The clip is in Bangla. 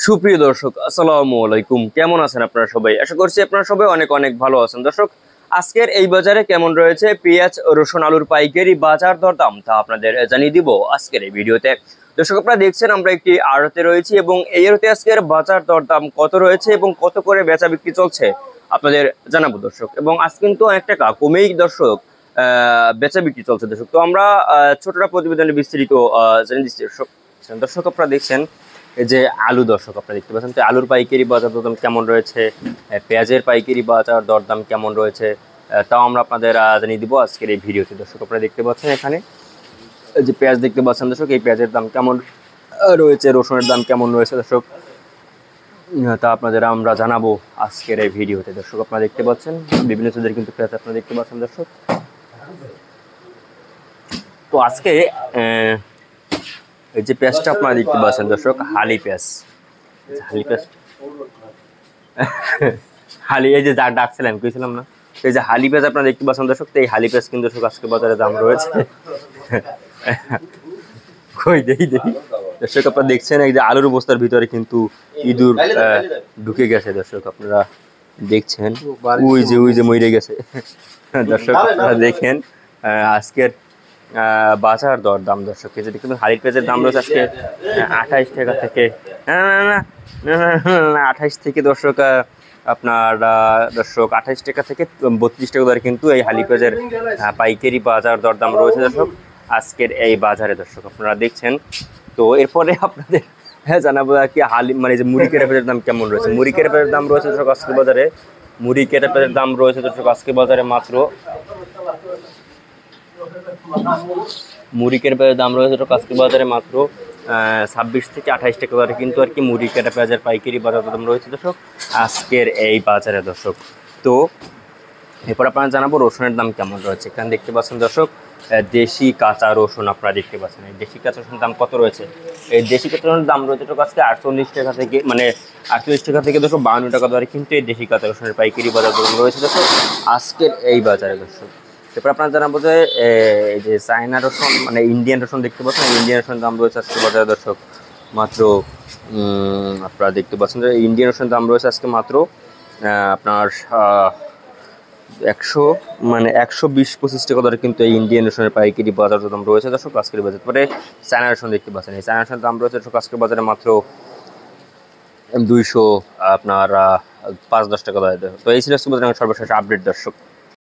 সুপ্রিয় দর্শক, আসসালামু আলাইকুম। কেমন আছেন আপনারা সবাই? আশা করছি আপনারা সবাই অনেক অনেক ভালো আছেন। দর্শক, আজকের এই বাজারে কেমন রয়েছে পেঁয়াজ, রসুন, আলুর পাইকারি বাজার দর দাম তা আপনাদের জানিয়ে দিব আজকের এই ভিডিওতে। দর্শক, আপনারা দেখছেন আমরা একটি আড়তে রয়েছি এবং এই আড়তে আজকের বাজার দর দাম কত রয়েছে এবং কত করে বেচা বিক্রি চলছে আপনাদের জানাবো দর্শক। এবং আজ কিন্তু অনেক টাকা কমেই দর্শক বেচা বিক্রি চলছে দর্শক। তো আমরা ছোটটা প্রতিবেদনে বিস্তারিত জানিয়ে দিচ্ছি দর্শক। দর্শক, আপনারা দেখছেন এই যে আলু দর্শক, আপনারা দেখতে পাচ্ছেন তো আলুর পাইকারি বাজার দরদাম কেমন রয়েছে, পেঁয়াজের পাইকারি বাজার দরদাম কেমন রয়েছে তাও আমরা আপনাদের জানিয়ে দিব আজকের এই ভিডিওতে দর্শক। আপনারা দেখতে পাচ্ছেন এখানে যে পেঁয়াজ দেখতে পাচ্ছেন দর্শক, এই পেঁয়াজের দাম কেমন রয়েছে, রসুনের দাম কেমন রয়েছে দর্শক, তা আপনাদের আমরা জানাবো আজকের এই ভিডিওতে দর্শক। আপনারা দেখতে পাচ্ছেন বিভিন্ন জাতের কিন্তু পেঁয়াজ আপনারা দেখতে পাচ্ছেন দর্শক। তো আজকে এই যে পেঁয়াজটা আপনারা দেখতে পাচ্ছেন দর্শক, হালি পেঁয়াজ, হালি পেঁয়াজ হালি এই যে যা ডাকছিলাম কইছিলাম না, এই যে হালি পেঁয়াজ আপনারা দেখতে পাচ্ছেন দর্শক। তো এই হালি পেঁয়াজ কিন্তু দর্শক আজকে বাজারে দাম রয়েছে কই দেখি দর্শক, আপনারা দেখছেন এই যে আলুর বস্তার ভিতরে কিন্তু ইঁদুর ঢুকে গেছে দর্শক। আপনারা দেখছেন ওই যে মরে গেছে দর্শক। আপনারা দেখেন আজকের বাজার দর দাম দর্শক, এই যে দেখুন হালির পেঁয়াজের দাম রয়েছে আজকে 28 টাকা থেকে, না 28 থেকে দর্শক আপনার দর্শক 28 টাকা থেকে 32 টাকা দরে কিন্তু এই হালি পেঁয়াজের পাইকারি বাজার দর দাম রয়েছে দর্শক আজকের এই বাজারে দর্শক। আপনারা দেখছেন তো এরপরে আপনাদের জানাবো কি হালি মানে যে মুড়ি কেটে পেঁয়াজের দাম কেমন রয়েছে। মুড়ি কেটে পেঁয়াজের দাম রয়েছে দর্শক আজকে বাজারে, মুড়ি কেটে পেঁয়াজের দাম রয়েছে দর্শক আজকে বাজারে মাত্র মুড়ি কেটে পেঁয়াজের দাম রয়েছে আজকে বাজারে মাত্র 26 থেকে 28 টাকা দরে কিন্তু আর কি মুড়ি কেটে পেঁয়াজের পাইকারি বাজার দাম রয়েছে দর্শক আজকের এই বাজারে দর্শক। তো এরপর আপনারা জানাবো রসুনের দাম কেমন রয়েছে। এখানে দেখতে পাচ্ছেন দর্শক দেশি কাঁচা রসুন, আপনারা দেখতে পাচ্ছেন এই দেশি কাঁচা রসুনের দাম কত রয়েছে। এই দেশি কাঁচা রসুনের দাম রয়েছে আজকে 48 টাকা থেকে, মানে 48 টাকা থেকে 52 টাকা দরে কিন্তু এই দেশি কাঁচা রসুনের পাইকারি বাজার দাম রয়েছে দর্শক আজকের এই বাজারে দর্শক। এরপর আপনারা জানাবো যে এই যে চায়না রসুন মানে ইন্ডিয়ান রসুন দেখতে পাচ্ছেন, ইন্ডিয়ান রসুনের দাম রয়েছে আজকে বাজারে দর্শক মাত্র আপনারা দেখতে পাচ্ছেন যে ইন্ডিয়ান রসুনের দাম রয়েছে আজকে মাত্র আপনার 120-25 টাকা দরে কিন্তু এই ইন্ডিয়ান রসুনের পাইকারি বাজার দাম রয়েছে দর্শক আজকের বাজার। পরে চায়না রসুন দেখতে পাচ্ছেন, এই চায়না রসুনের দাম রয়েছে দর্শক আজকের বাজারে মাত্র 200 আপনার 5-10 টাকা দরে। তো এই ছিল সর্বশেষ আপডেট দর্শক।